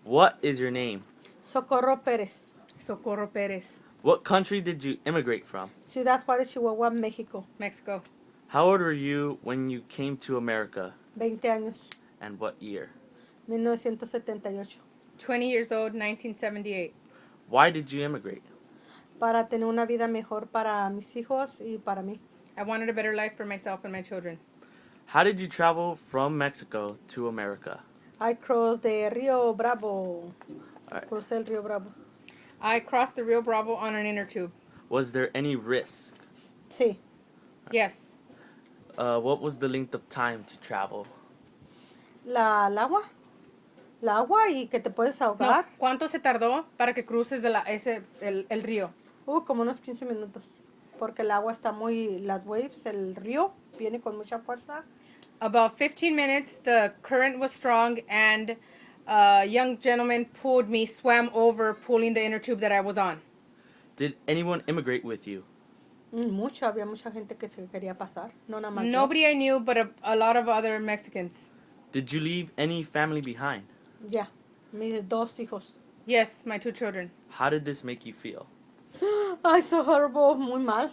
What is your name? Socorro Pérez. Socorro Perez, What country did you immigrate from? Ciudad Juárez, Chihuahua, México. Mexico. How old were you when you came to America, 20 años. and what year? 1978. 20 years old, 1978. Why did you immigrate? Para tener una vida mejor para mis hijos y para mí. I wanted a better life for myself and my children. How did you travel from Mexico to America? I crossed the Rio Bravo. Alright. Crucé el Rio Bravo. I crossed the Rio Bravo on an inner tube. Was there any risk? Sí. Yes. What was the length of time to travel? El agua. El agua y que te puedes No, ahogar. ¿cuánto se tardó para que cruces el río? Como unos 15 minutos. Porque el agua está muy... Las waves, el río, viene con mucha fuerza. About 15 minutes, the current was strong, and a young gentleman pulled me, swam over, pulling the inner tube that I was on. Did anyone immigrate with you? Mucho, había mucha gente que se quería pasar. No nada más yo. Nobody I knew, but a lot of other Mexicans. Did you leave any family behind? Ya, mis dos hijos. Yes, my 2 children. How did this make you feel? Ay, so horrible, muy mal.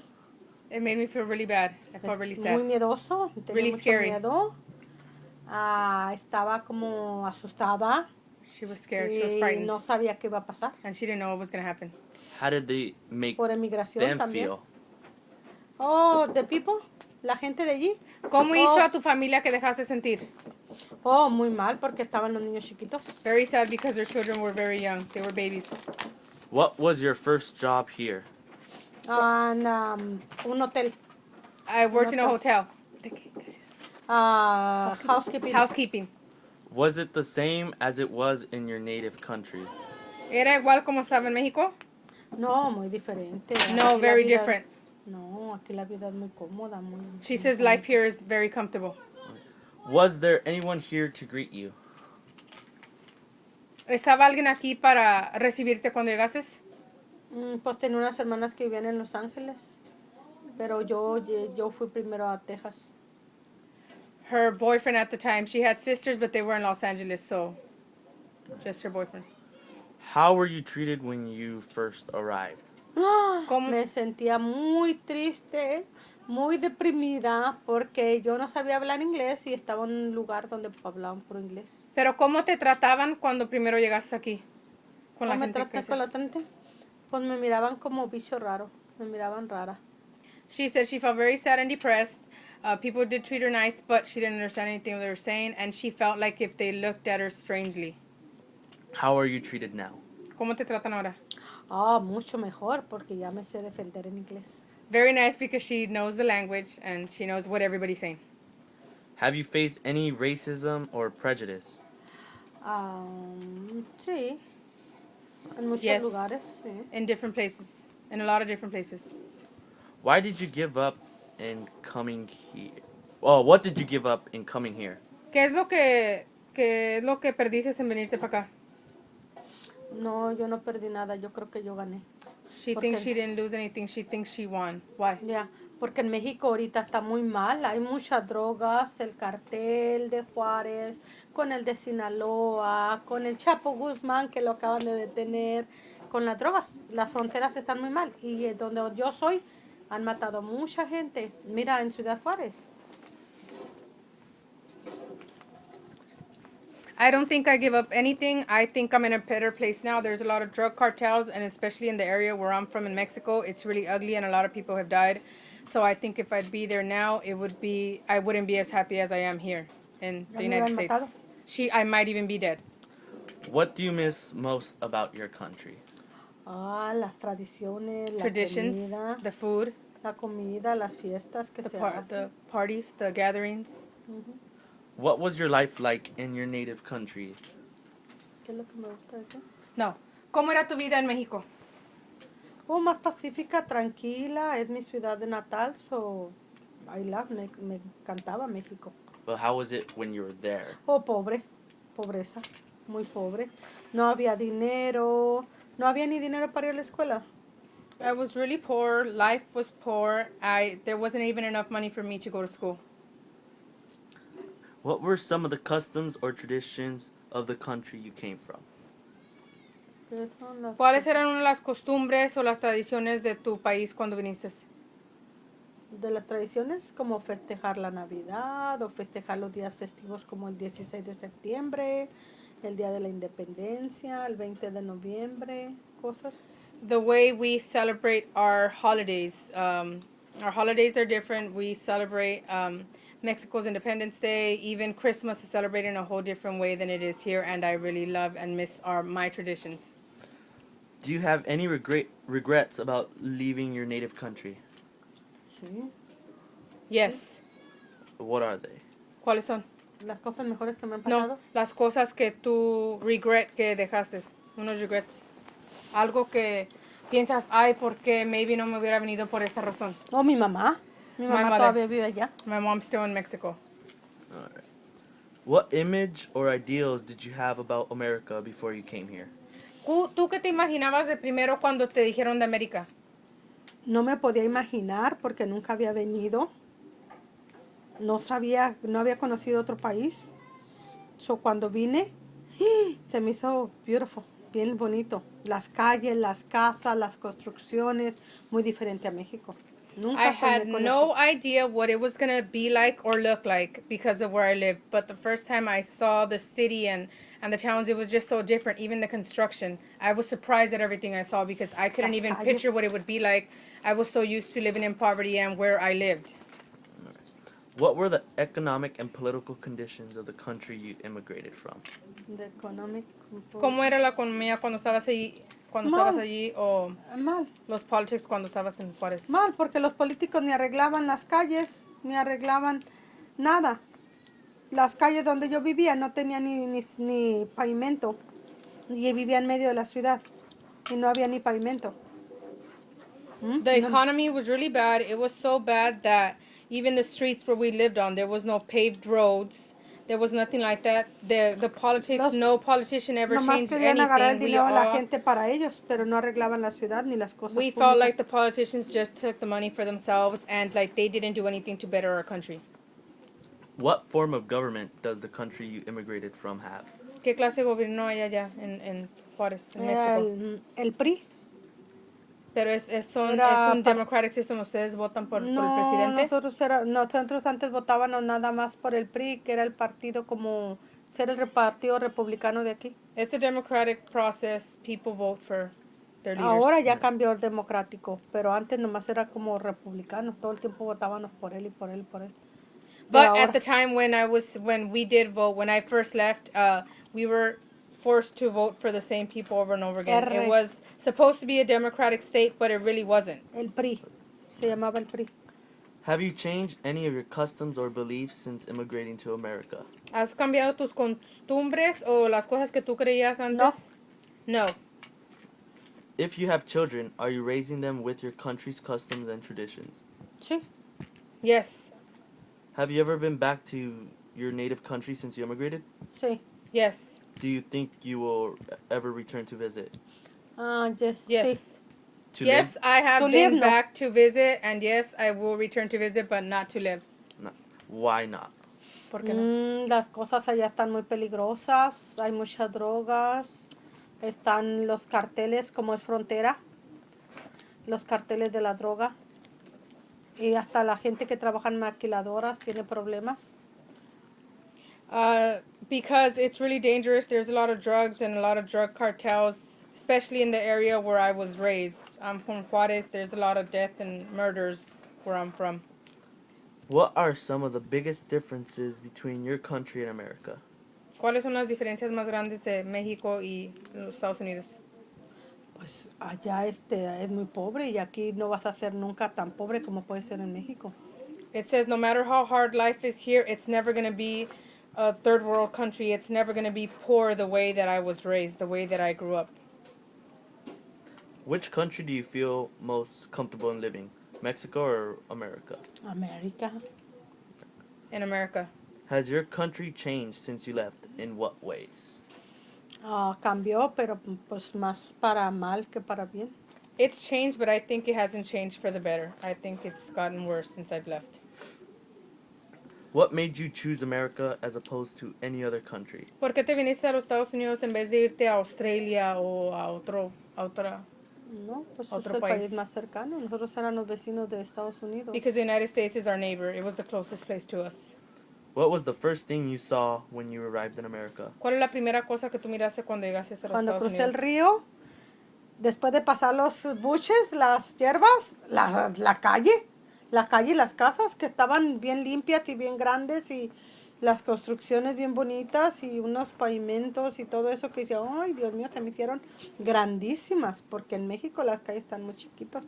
It made me feel really bad. I felt really sad. Muy miedoso, tenía Really mucho scary. miedo. Estaba como asustada She was scared. She was y frightened. no sabía qué iba a pasar. And she didn't know what was going to happen. How did they make Por emigración them también. feel? Oh, the people, la gente de allí. ¿Cómo hizo a tu familia que dejaste sentir? Oh, muy mal porque estaban los niños chiquitos. Very sad because their children were very young. They were babies. What was your first job here? En un hotel, I worked in a hotel. housekeeping. Housekeeping. Was it the same as it was in your native country? ¿Era igual como estaba en México? No, muy diferente. No, Aquí la very vida- different. No, aquí la vida es muy cómoda. Muy, She says life here is very comfortable. Was there anyone here to greet you? ¿Estaba alguien aquí para recibirte cuando llegaste? Pues tenía unas hermanas que vivían en Los Ángeles, pero yo fui primero a Texas. Her boyfriend at the time, she had sisters, but they were in Los Angeles, so just her boyfriend. How were you treated when you first arrived? ¿Cómo? Me sentía muy triste, muy deprimida, porque yo no sabía hablar inglés y estaba en un lugar donde hablaban puro inglés. Pero ¿cómo te trataban cuando primero llegaste aquí? Con la ¿Cómo me gente traté que con la gente? Pues me miraban como bicho raro, me miraban rara. She said she felt very sad and depressed. People did treat her nice, but she didn't understand anything they were saying, and she felt like if they looked at her strangely. How are you treated now? ¿Cómo te tratan ahora? Mucho mejor, porque ya me sé defender en inglés. Very nice because she knows the language and she knows what everybody's saying. Have you faced any racism or prejudice? Sí, en muchos Yes. lugares, sí. In different places, in a lot of different places. Why did you give up in coming here? Oh, what did you give up in coming here? ¿Qué es lo que perdiste en venirte para acá? No, yo no perdí nada, yo creo que yo gané. She ¿Por thinks qué? she didn't lose anything. She thinks she won. Why? Ya, porque en México ahorita está muy mal, hay muchas drogas, el cartel de Juárez, con el de Sinaloa, con el Chapo Guzmán que lo acaban de detener, con las drogas. Las fronteras están muy mal y donde yo soy han matado mucha gente. Mira, en Ciudad Juárez. I don't think I give up anything. I think I'm in a better place now. There's a lot of drug cartels, and especially in the area where I'm from in Mexico, it's really ugly, and a lot of people have died. So I think if I'd be there now, I wouldn't be as happy as I am here in the ¿Ya me United hubieran States. matado? I might even be dead. What do you miss most about your country? Las tradiciones, la Traditions, comida, the food, las fiestas que the se hacen. the parties, the gatherings. What was your life like in your native country? ¿Qué es lo que me gusta de eso? No. ¿Cómo era tu vida en México? Más pacífica, tranquila, es mi ciudad de natal, so I love, me encantaba México. But how was it when you were there? Pobre, pobreza, muy pobre. No había dinero, no había ni dinero para ir a la escuela. I was really poor. Life was poor. There wasn't even enough money for me to go to school. What were some of the customs or traditions of the country you came from? ¿Qué son las ¿Cuáles eran las costumbres o las tradiciones de tu país cuando viniste? de las tradiciones? Como festejar la Navidad o festejar los días festivos como el 16 de septiembre, el Día de la Independencia, el 20 de noviembre, cosas. The way we celebrate our holidays. Our holidays are different. We celebrate Mexico's Independence Day. Even Christmas is celebrated in a whole different way than it is here, and I really love and miss my traditions. Do you have any regrets about leaving your native country? Sí. Yes. What are they? ¿Cuáles son? Las cosas mejores que me han No, pasado. las cosas que tú regret que dejaste. Unos regrets. Algo que piensas, ay, porque maybe no me hubiera venido por esa razón. Oh, mi mamá. Mi My mamá mother. todavía vive allá. My mom's still in Mexico. All right. What image or ideals did you have about America before you came here? ¿Tú qué te imaginabas de primero cuando te dijeron de América? No me podía imaginar porque nunca había venido. No sabía, no había conocido otro país. So, cuando vine, se me hizo beautiful, bien bonito. Las calles, las casas, las construcciones, muy diferente a México. Nunca I soñé had con no esto. idea what it was going to be like or look like because of where I lived. But the first time I saw the city and the towns, it was just so different. Even the construction. I was surprised at everything I saw because I couldn't Las even calles. picture what it would be like. I was so used to living in poverty and where I lived. What were the economic and political conditions of the country you immigrated from? The economic. ¿Cómo era la economía cuando estabas allí? Cuando Mal. estabas allí o Mal. los politics cuando estabas en Juárez? Mal, porque los políticos ni arreglaban las calles, ni arreglaban nada. Las calles donde yo vivía no tenían ni pavimento. Y vivía en medio de la ciudad. Y no había ni pavimento. The No. economy was really bad. It was so bad that even the streets where we lived on, there was no paved roads. There was nothing like that. The politics, Los- no politician ever Nomás changed querían agarrar el anything. dinero de la gente para ellos, pero no arreglaban la ciudad ni las cosas We públicas. felt like the politicians just took the money for themselves and like they didn't do anything to better our country. What form of government does the country you immigrated from have? ¿Qué clase de gobierno hay allá en Juárez, en Era México? el PRI. Pero es Era un democratic system. ¿Ustedes votan por el No, presidente? nosotros antes votábamos nada más por el PRI, que era el partido como ser el partido republicano de aquí. It's a democratic process. People vote for their leaders. Ahora ya cambió el democrático, pero antes nomás era como republicano. Todo el tiempo votábamos por él y por él y por él. But Pero at the time when we did vote, when I first left, we were forced to vote for the same people over and over again. It was supposed to be a democratic state, but it really wasn't. El PRI, se llamaba el PRI. Have you changed any of your customs or beliefs since immigrating to America? ¿Has cambiado tus costumbres o las cosas que tú creías antes? No. If you have children, are you raising them with your country's customs and traditions? Sí. Yes. Have you ever been back to your native country since you immigrated? Sí. Yes. Do you think you will ever return to visit? Yes. Yes. Sí. To Yes, live? I have To been live, no. back to visit, and yes, I will return to visit, but not to live. No. Why not? ¿Por qué no? Las cosas allá están muy peligrosas, hay muchas drogas, están los carteles como es frontera, los carteles de la droga. Y hasta la gente que trabaja en maquiladoras tiene problemas. Because it's really dangerous. There's a lot of drugs and a lot of drug cartels, especially in the area where I was raised. I'm from Juarez. There's a lot of death and murders where I'm from. What are some of the biggest differences between your country and America? ¿Cuáles son las diferencias más grandes de México y los Estados Unidos? Pues allá es muy pobre y aquí no vas a ser nunca tan pobre como puede ser en México. It says no matter how hard life is here, it's never going to be a third world country. It's never going to be poor the way that I was raised, the way that I grew up. Which country do you feel most comfortable in living? Mexico or America? América. In America. Has your country changed since you left? In what ways? Cambió, pero pues más para mal que para bien. It's changed, but I think it hasn't changed for the better. I think it's gotten worse since I've left. What made you choose America as opposed to any other country? ¿Por qué te viniste a los Estados Unidos en vez de irte a Australia o a otra? No, pues es Otro el país. país más cercano. Nosotros éramos vecinos de Estados Unidos. Because the United States is our neighbor. It was the closest place to us. What was the first thing you saw when you arrived in America? ¿Cuál es la primera cosa que tú miraste cuando llegaste a los Cuando Estados crucé el Unidos? río, después de pasar los buches, las hierbas, la calle y las casas que estaban bien limpias y bien grandes y las construcciones bien bonitas y unos pavimentos y todo eso que decía, ay, Dios mío, se me hicieron grandísimas, porque en México las calles están muy chiquitos.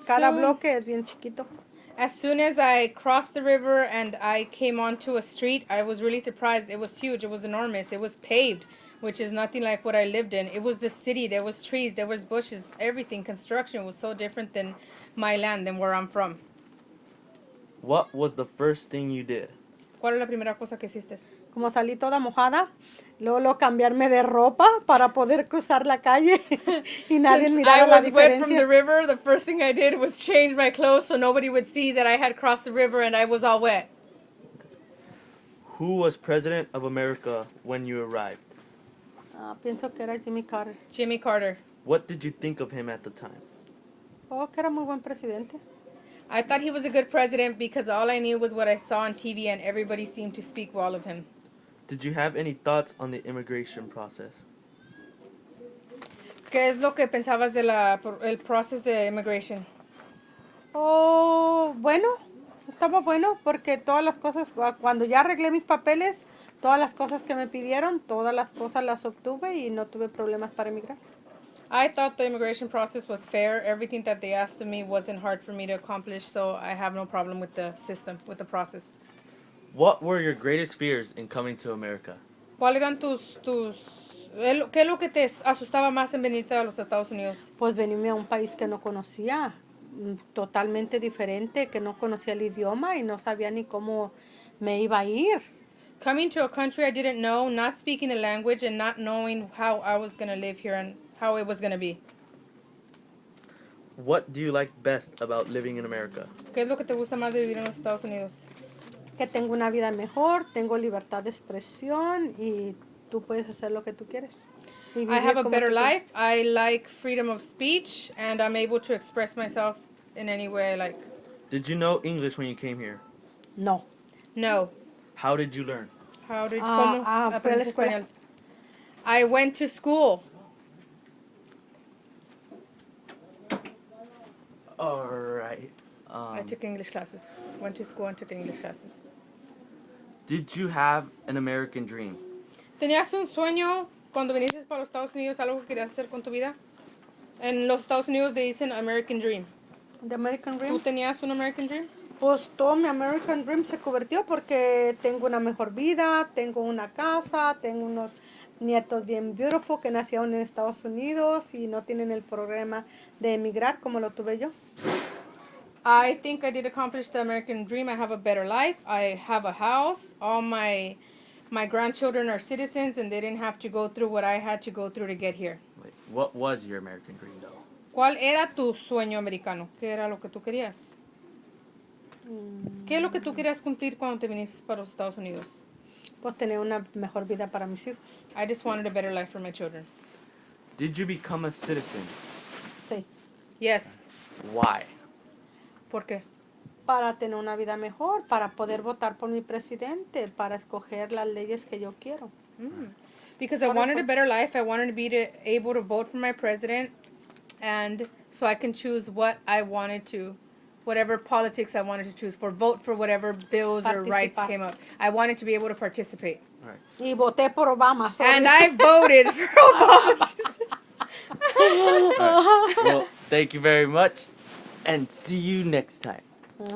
Cada bloque es bien chiquito. As soon as I crossed the river and I came onto a street, I was really surprised. It was huge. It was enormous. It was paved, which is nothing like what I lived in. It was the city. There was trees. There was bushes. Everything. Construction was so different than my land, than where I'm from. What was the first thing you did? ¿Cuál es la primera cosa que hiciste? Como salí toda mojada, luego cambiarme de ropa para poder cruzar la calle y nadie Since mirara I la was wet from the diferencia. river, the first thing I did was change my clothes so nobody would see that I had crossed the river and I was all wet. Who was president of America when you arrived? Pienso que era Jimmy Carter. Jimmy Carter. What did you think of him at the time? Oh, que era muy buen presidente. I thought he was a good president because all I knew was what I saw on TV and everybody seemed to speak well of him. Did you have any thoughts on the immigration process? ¿Qué es lo que pensabas de el process de immigration? Oh, bueno, estaba bueno porque todas las cosas, cuando ya arreglé mis papeles, todas las cosas que me pidieron, todas las cosas las obtuve y no tuve problemas para emigrar. I thought the immigration process was fair. Everything that they asked of me wasn't hard for me to accomplish, so I have no problem with the system, with the process. What were your greatest fears in coming to America? ¿Cuáles eran qué es lo que te asustaba más en venirte a los Estados Unidos? Pues venirme a un país que no conocía, totalmente diferente, que no conocía el idioma y no sabía ni cómo me iba a ir. Coming to a country I didn't know, not speaking the language, and not knowing how I was going to live here and how it was going to be. What do you like best about living in America? ¿Qué es lo que te gusta más de vivir en los Estados Unidos? Que tengo una vida mejor, tengo libertad de expresión y tú puedes hacer lo que tú quieres. Y I vivir have a como better tú life. quieres. I like freedom of speech, and I'm able to express myself in any way I like. Did you know English when you came here? No. No. How did you learn? How did fui ¿Cómo a la aprendiste escuela. español? I went to school. All right. I took English classes. Went to school and took English classes. Did you have an American dream? ¿Tenías un sueño cuando viniste para los Estados Unidos, algo que querías hacer con tu vida? En los Estados Unidos le dicen American Dream. The American ¿Tú Dream. tenías un American Dream? Pues todo mi American Dream se convirtió porque tengo una mejor vida, tengo una casa, tengo unos nietos bien beautiful que nacieron en Estados Unidos y no tienen el problema de emigrar como lo tuve yo. I think I did accomplish the American dream. I have a better life. I have a house. All my grandchildren are citizens and they didn't have to go through what I had to go through to get here. Wait, what was your American dream, though? ¿Cuál era tu sueño americano? ¿Qué era lo que tú querías? ¿Qué es lo que tú querías cumplir cuando te viniste para los Estados Unidos? Pues tener una mejor vida para mis hijos. I just wanted a better life for my children. Did you become a citizen? Sí. Yes. Why? ¿Por qué? Para tener una vida mejor, para poder votar por mi presidente, para escoger las leyes que yo quiero. Because I wanted a better life. I wanted to be able to vote for my president, and so I can choose what I wanted to, whatever politics I wanted to choose for, vote for whatever bills or rights Participar. came up. I wanted to be able to participate. All right. Y voté por Obama. sorry. And I voted for Obama. All right. Well, thank you very much, and see you next time.